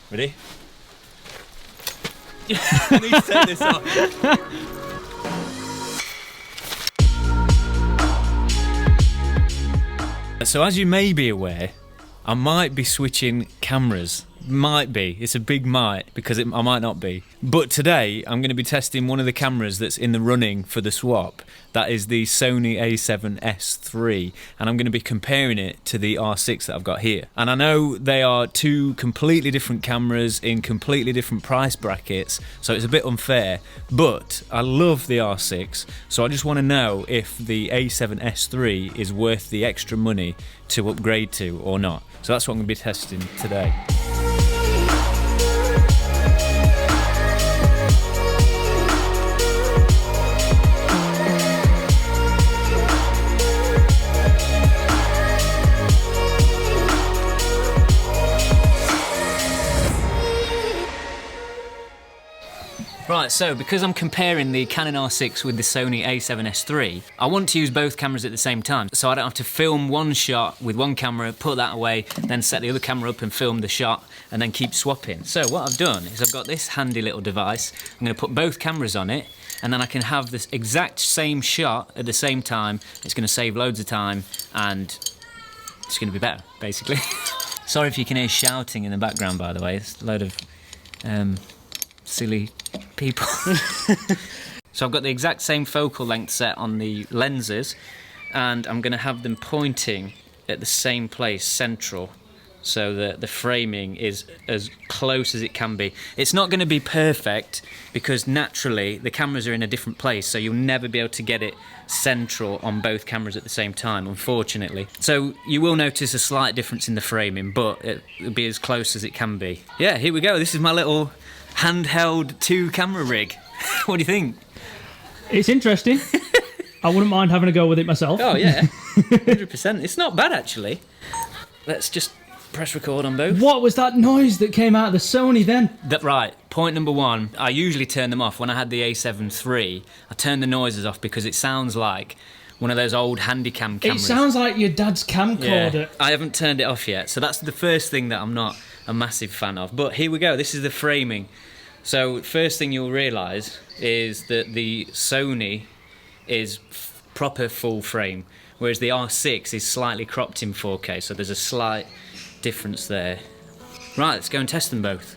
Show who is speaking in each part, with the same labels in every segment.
Speaker 1: Ready? I need to take this off. So as you may be aware, I might be switching cameras. Might be. It's a big might, because I might not be. But today, I'm going to be testing one of the cameras that's in the running for the swap. That is the Sony A7siii, and I'm going to be comparing it to the R6 that I've got here. And I know they are two completely different cameras in completely different price brackets, so it's a bit unfair, but I love the R6, so I just want to know if the A7siii is worth the extra money to upgrade to or not. So that's what I'm going to be testing today. Right, so because I'm comparing the Canon R6 with the Sony A7siii, I want to use both cameras at the same time, so I don't have to film one shot with one camera, put that away, then set the other camera up and film the shot, and then keep swapping. So what I've done is I've got this handy little device. I'm going to put both cameras on it, and then I can have this exact same shot at the same time. It's going to save loads of time, and it's going to be better, basically. Sorry if you can hear shouting in the background, by the way. It's a load of silly people. So I've got the exact same focal length set on the lenses, and I'm going to have them pointing at the same place, central, so that the framing is as close as it can be. It's not going to be perfect because naturally the cameras are in a different place, so you'll never be able to get it central on both cameras at the same time, unfortunately. So you will notice a slight difference in the framing, but it'll be as close as it can be. Yeah, here we go. This is my little handheld 2-camera rig. What do you think?
Speaker 2: It's interesting. I wouldn't mind having a go with it myself.
Speaker 1: Oh yeah, 100%. It's not bad actually. Let's just press record on both.
Speaker 2: What was that noise that came out of the Sony then?
Speaker 1: Right, point number one, I usually turn them off. When I had the A7 III, I turned the noises off because it sounds like one of those old Handycam cameras.
Speaker 2: It sounds like your dad's camcorder.
Speaker 1: Yeah, I haven't turned it off yet, so that's the first thing that I'm not a massive fan of. But here we go, this is the framing. So first thing you'll realise is that the Sony is proper full frame, whereas the R6 is slightly cropped in 4K, so there's a slight difference there. Right, let's go and test them both.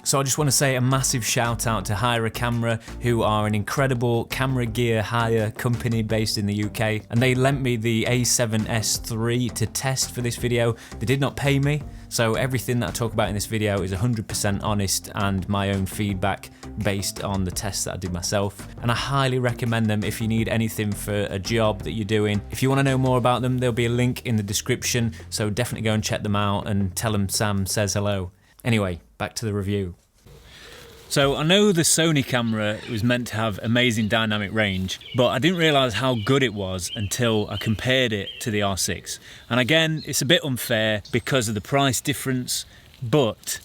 Speaker 1: So I just want to say a massive shout out to Hire a Camera, who are an incredible camera gear hire company based in the UK, and they lent me the A7S III to test for this video. They did not pay me, so everything that I talk about in this video is 100% honest and my own feedback based on the tests that I did myself. And I highly recommend them if you need anything for a job that you're doing. If you want to know more about them, there'll be a link in the description, so definitely go and check them out and tell them Sam says hello. Anyway, back to the review. So I know the Sony camera was meant to have amazing dynamic range, but I didn't realise how good it was until I compared it to the R6. And again, it's a bit unfair because of the price difference, but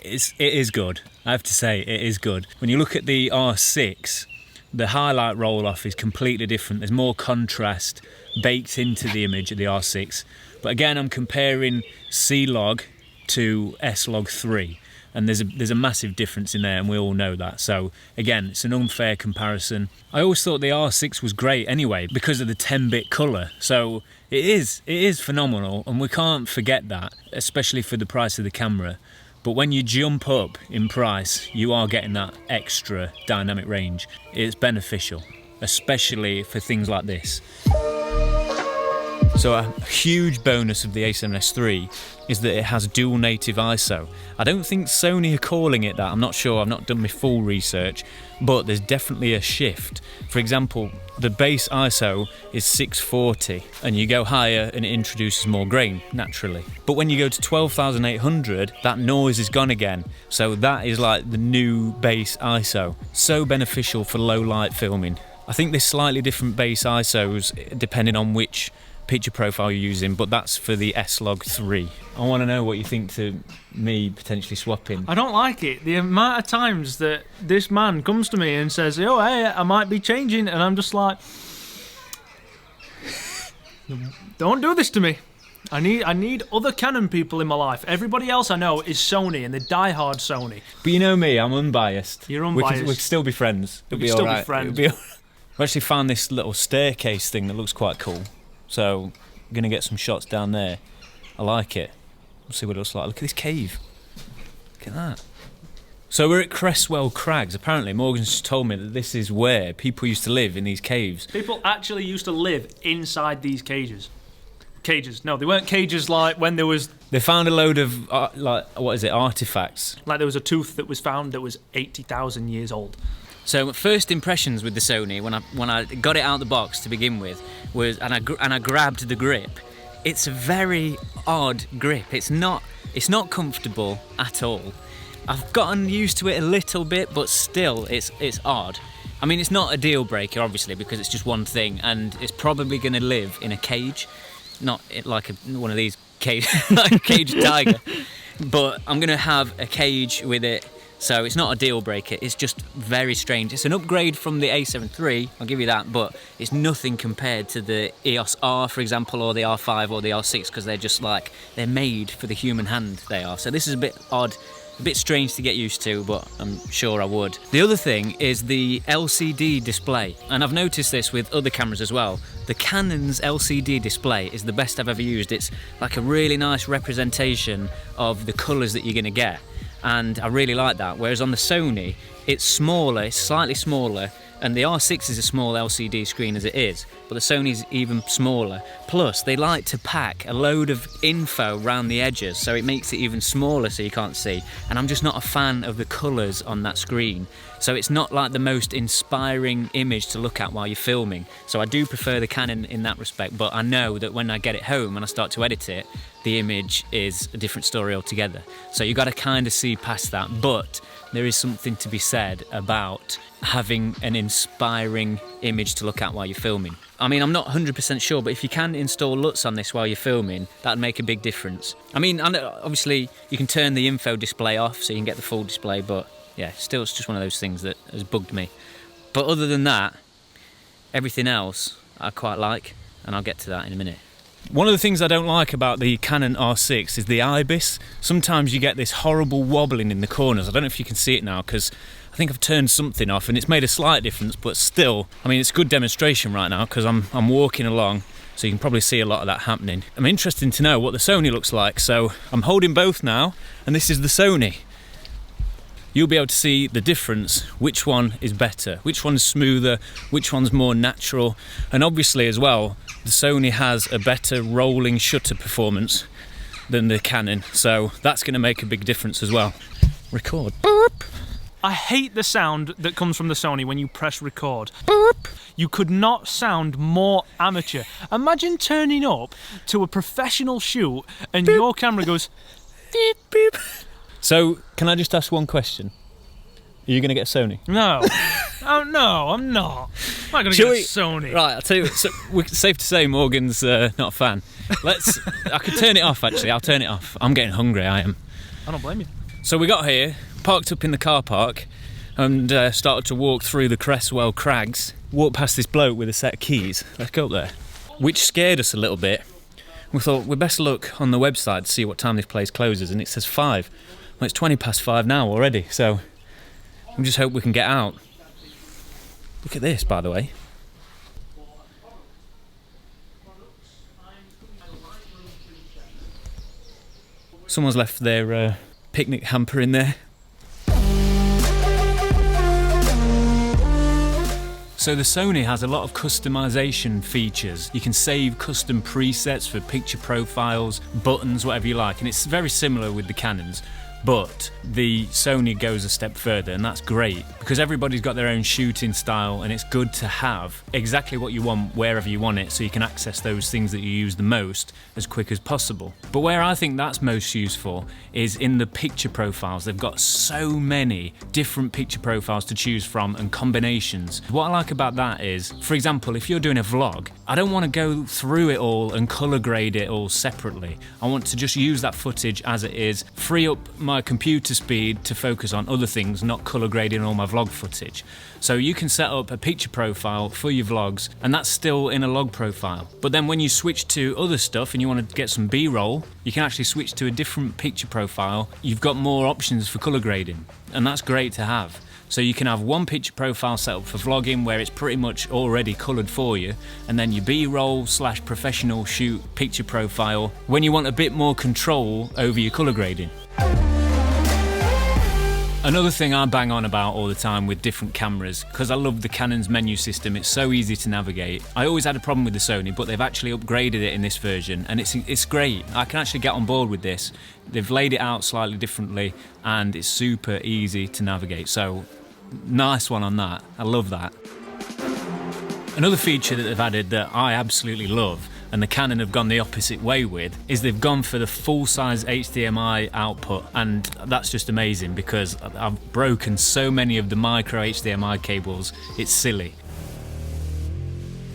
Speaker 1: it is good. I have to say, it is good. When you look at the R6, the highlight roll-off is completely different. There's more contrast baked into the image of the R6. But again, I'm comparing C-Log to S-Log 3. And there's a massive difference in there, and we all know that. So again, it's an unfair comparison. I always thought the R6 was great anyway because of the 10-bit colour. So it is phenomenal, and we can't forget that, especially for the price of the camera. But when you jump up in price, you are getting that extra dynamic range. It's beneficial, especially for things like this. So a huge bonus of the A7S III is that it has dual native ISO. I don't think Sony are calling it that, I'm not sure, I've not done my full research, but there's definitely a shift. For example, the base ISO is 640 and you go higher and it introduces more grain, naturally. But when you go to 12,800, that noise is gone again. So that is like the new base ISO. So beneficial for low light filming. I think there's slightly different base ISOs depending on which picture profile you're using, but that's for the S-Log3. I want to know what you think to me potentially swapping.
Speaker 2: I don't like it. The amount of times that this man comes to me and says, "Oh, hey, I might be changing," and I'm just like, "Don't do this to me. I need other Canon people in my life. Everybody else I know is Sony, and they're diehard Sony."
Speaker 1: But you know me, I'm unbiased.
Speaker 2: You're unbiased.
Speaker 1: We can still be friends. It'll be
Speaker 2: still
Speaker 1: all right.
Speaker 2: be friends.
Speaker 1: It'll be I've actually found this little staircase thing that looks quite cool. So I'm gonna get some shots down there. I like it. We'll see what it looks like. Look at this cave. Look at that. So we're at Cresswell Crags. Apparently Morgan's just told me that this is where people used to live, in these caves.
Speaker 2: People actually used to live inside these cages. Cages. No, they weren't cages like when there was...
Speaker 1: They found a load of, artifacts.
Speaker 2: Like there was a tooth that was found that was 80,000 years old.
Speaker 1: So first impressions with the Sony, when I got it out of the box to begin with, was and I grabbed the grip. It's a very odd grip. It's not comfortable at all. I've gotten used to it a little bit, but still, it's odd. I mean, it's not a deal breaker, obviously, because it's just one thing, and it's probably going to live in a cage, not like one of these cage tiger. But I'm going to have a cage with it. So it's not a deal breaker, it's just very strange. It's an upgrade from the A7 III, I'll give you that, but it's nothing compared to the EOS R, for example, or the R5 or the R6, because they're just like, they're made for the human hand, they are. So this is a bit odd, a bit strange to get used to, but I'm sure I would. The other thing is the LCD display, and I've noticed this with other cameras as well. The Canon's LCD display is the best I've ever used. It's like a really nice representation of the colours that you're going to get. And I really like that, whereas on the Sony, it's smaller, it's slightly smaller, and the R6 is a small LCD screen as it is, but the Sony's even smaller. Plus, they like to pack a load of info around the edges, so it makes it even smaller so you can't see, and I'm just not a fan of the colours on that screen. So it's not like the most inspiring image to look at while you're filming. So I do prefer the Canon in that respect, but I know that when I get it home and I start to edit it, the image is a different story altogether. So you got to kind of see past that, but there is something to be said about having an inspiring image to look at while you're filming. I mean, I'm not 100% sure, but if you can install LUTs on this while you're filming, that'd make a big difference. I mean, obviously you can turn the info display off so you can get the full display, but yeah, still it's just one of those things that has bugged me. But other than that, everything else I quite like, and I'll get to that in a minute. One of the things I don't like about the Canon R6 is the IBIS. Sometimes you get this horrible wobbling in the corners. I don't know if you can see it now because I think I've turned something off and it's made a slight difference, but still, I mean, it's good demonstration right now because I'm walking along, so you can probably see a lot of that happening. I'm interested to know what the Sony looks like, so I'm holding both now, and this is the Sony. You'll be able to see the difference, which one is better, which one's smoother, which one's more natural, and obviously as well, the Sony has a better rolling shutter performance than the Canon, so that's going to make a big difference as well. Record. Boop.
Speaker 2: I hate the sound that comes from the Sony when you press record. Boop. You could not sound more amateur. Imagine turning up to a professional shoot and your camera goes beep beep.
Speaker 1: So, can I just ask one question? Are you going to get a Sony?
Speaker 2: No. Oh, no, I'm not. I'm not going to get a Sony.
Speaker 1: Right, I'll tell you, so it's safe to say Morgan's not a fan. I could turn it off, actually. I'll turn it off. I'm getting hungry, I am.
Speaker 2: I don't blame you.
Speaker 1: So we got here, parked up in the car park, and started to walk through the Cresswell Crags. Walked past this bloke with a set of keys. Let's go up there. Which scared us a little bit. We thought we'd best look on the website to see what time this place closes, and it says 5. Well, it's 20 past 5 now already, so we just hope we can get out. Look at this, by the way. Someone's left their picnic hamper in there. So the Sony has a lot of customization features. You can save custom presets for picture profiles, buttons, whatever you like, and it's very similar with the Canons. But the Sony goes a step further, and that's great because everybody's got their own shooting style, and it's good to have exactly what you want wherever you want it, so you can access those things that you use the most as quick as possible. But where I think that's most useful is in the picture profiles. They've got so many different picture profiles to choose from and combinations. What I like about that is, for example, if you're doing a vlog, I don't want to go through it all and color grade it all separately. I want to just use that footage as it is, free up my computer speed to focus on other things, not color grading all my vlog footage. So you can set up a picture profile for your vlogs, and that's still in a log profile. But then when you switch to other stuff and you want to get some B-roll, you can actually switch to a different picture profile. You've got more options for color grading, and that's great to have. So you can have one picture profile set up for vlogging where it's pretty much already coloured for you, and then your B-roll / professional shoot picture profile when you want a bit more control over your colour grading. Another thing I bang on about all the time with different cameras, because I love the Canon's menu system, it's so easy to navigate. I always had a problem with the Sony, but they've actually upgraded it in this version, and it's great. I can actually get on board with this. They've laid it out slightly differently, and it's super easy to navigate. So, nice one on that. I love that. Another feature that they've added that I absolutely love, and the Canon have gone the opposite way with, is they've gone for the full-size HDMI output, and that's just amazing because I've broken so many of the micro HDMI cables, it's silly.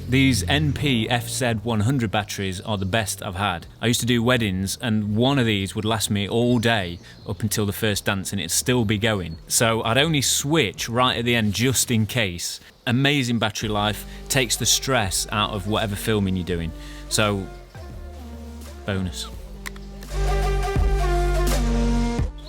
Speaker 1: These NP FZ100 batteries are the best I've had. I used to do weddings, and one of these would last me all day up until the first dance, and it'd still be going. So I'd only switch right at the end just in case. Amazing battery life, takes the stress out of whatever filming you're doing. So, bonus.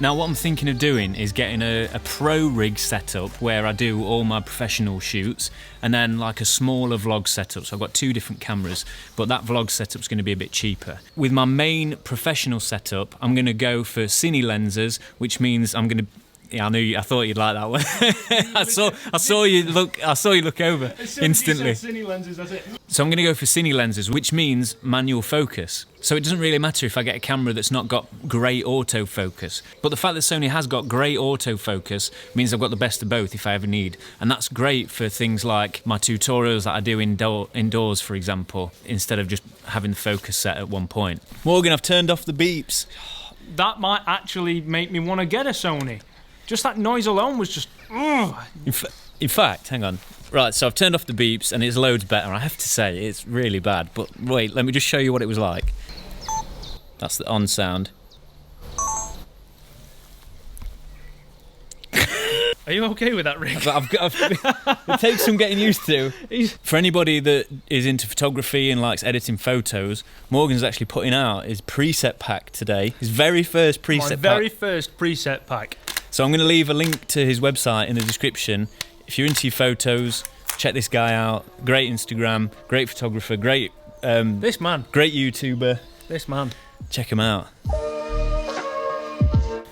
Speaker 1: Now what I'm thinking of doing is getting a pro rig setup where I do all my professional shoots, and then like a smaller vlog setup. So I've got two different cameras, but that vlog setup's going to be a bit cheaper. With my main professional setup, I'm going to go for cine lenses, which means I'm going to... Yeah, I thought you'd like that one. I saw you look over instantly.
Speaker 2: Cine lenses, that's it.
Speaker 1: So I'm going to go for cine lenses, which means manual focus. So it doesn't really matter if I get a camera that's not got great autofocus. But the fact that Sony has got great autofocus means I've got the best of both if I ever need. And that's great for things like my tutorials that I do indoors, for example, instead of just having the focus set at one point. Morgan, I've turned off the beeps.
Speaker 2: That might actually make me want to get a Sony. Just that noise alone was just...
Speaker 1: In fact, hang on. Right, so I've turned off the beeps and it's loads better. I have to say, it's really bad. But wait, let me just show you what it was like. That's the on sound.
Speaker 2: Are you okay with that, Rick?
Speaker 1: It takes some getting used to. For anybody that is into photography and likes editing photos, Morgan's actually putting out his preset pack today. His very first preset pack.
Speaker 2: My very first preset pack.
Speaker 1: So I'm going to leave a link to his website in the description. If you're into your photos, check this guy out. Great Instagram, great photographer, great...
Speaker 2: this man.
Speaker 1: Great YouTuber.
Speaker 2: This man.
Speaker 1: Check him out.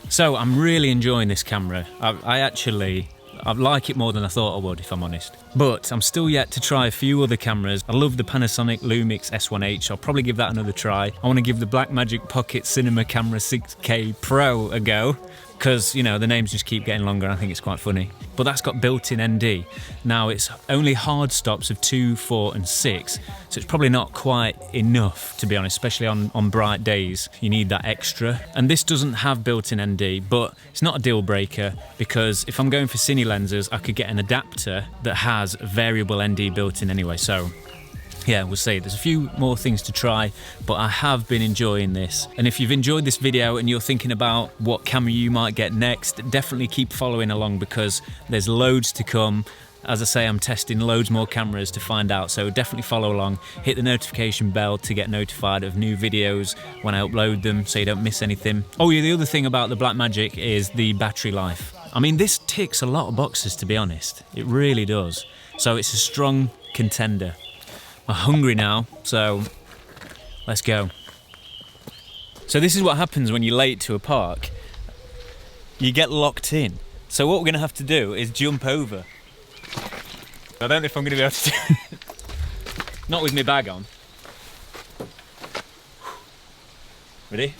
Speaker 1: So I'm really enjoying this camera. I like it more than I thought I would, if I'm honest. But I'm still yet to try a few other cameras. I love the Panasonic Lumix S1H. I'll probably give that another try. I want to give the Blackmagic Pocket Cinema Camera 6K Pro a go, because, you know, the names just keep getting longer and I think it's quite funny. But that's got built-in ND. Now, it's only hard stops of 2, 4 and 6, so it's probably not quite enough, to be honest, especially on bright days. You need that extra. And this doesn't have built-in ND, but it's not a deal breaker, because if I'm going for cine lenses, I could get an adapter that has variable ND built in anyway, so... yeah, we'll see. There's a few more things to try, but I have been enjoying this. And if you've enjoyed this video and you're thinking about what camera you might get next, definitely keep following along because there's loads to come. As I say, I'm testing loads more cameras to find out, so definitely follow along. Hit the notification bell to get notified of new videos when I upload them so you don't miss anything. Oh yeah, the other thing about the Blackmagic is the battery life. I mean, this ticks a lot of boxes, to be honest. It really does. So it's a strong contender. I'm hungry now, so let's go. So this is what happens when you're late to a park. You get locked in. So what we're going to have to do is jump over. I don't know if I'm going to be able to do it. Not with my bag on. Ready?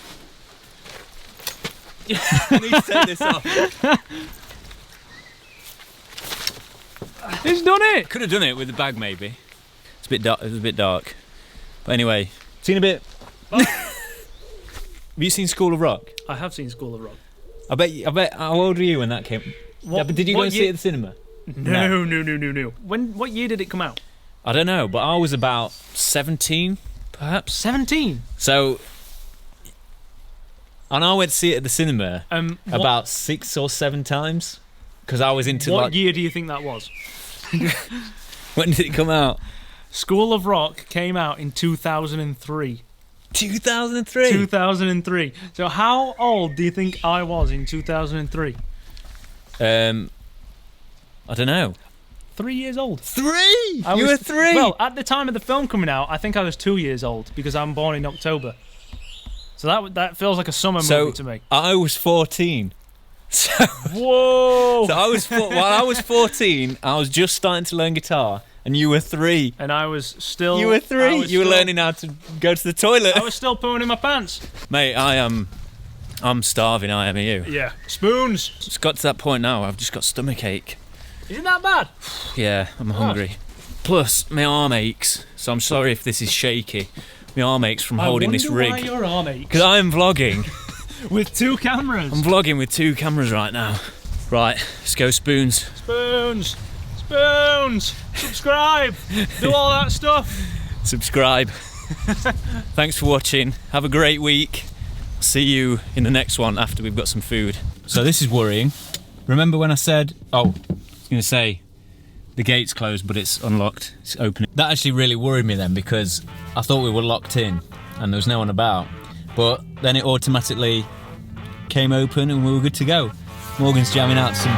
Speaker 1: I need to take this off.
Speaker 2: He's done it!
Speaker 1: Could have done it with the bag maybe. It's a bit dark. It was a bit dark. But anyway, seen a bit. Have you seen School of Rock?
Speaker 2: I have seen School of Rock.
Speaker 1: I bet. How old were you when that came? Yeah, but did you go and see it at the cinema?
Speaker 2: No. What year did it come out?
Speaker 1: I don't know, but I was about 17, perhaps.
Speaker 2: 17.
Speaker 1: So, and I went to see it at the cinema about 6 or 7 times because I was into
Speaker 2: What year do you think that was?
Speaker 1: When did it come out?
Speaker 2: School of Rock came out in 2003.
Speaker 1: 2003.
Speaker 2: 2003. So how old do you think I was in 2003?
Speaker 1: I don't know.
Speaker 2: 3 years old.
Speaker 1: 3? You were 3?
Speaker 2: Well, at the time of the film coming out, I think I was 2 years old because I'm born in October. So that feels like a summer movie to me.
Speaker 1: I was 14. So,
Speaker 2: whoa!
Speaker 1: So while I was 14, I was just starting to learn guitar, and you were 3.
Speaker 2: And I was still...
Speaker 1: You were 3? You were learning how to go to the toilet.
Speaker 2: I was still pooing in my pants.
Speaker 1: Mate, I'm starving, I am, are you?
Speaker 2: Yeah. Spoons!
Speaker 1: It's got to that point now, I've just got stomachache.
Speaker 2: Isn't that bad?
Speaker 1: Yeah, I'm hungry. Plus, my arm aches, so I'm sorry if this is shaky. My arm aches from holding this rig.
Speaker 2: Why your arm aches?
Speaker 1: Because I'm vlogging.
Speaker 2: With 2 cameras.
Speaker 1: I'm vlogging with 2 cameras right now. Right, let's go spoons.
Speaker 2: Spoons! Spoons! Subscribe! Do all that stuff.
Speaker 1: Subscribe. Thanks for watching. Have a great week. See you in the next one after we've got some food. So this is worrying. Remember when I said, I was going to say, the gate's closed but it's unlocked, it's open. That actually really worried me then because I thought we were locked in and there was no one about. But then it automatically came open and we were good to go. Morgan's jamming out some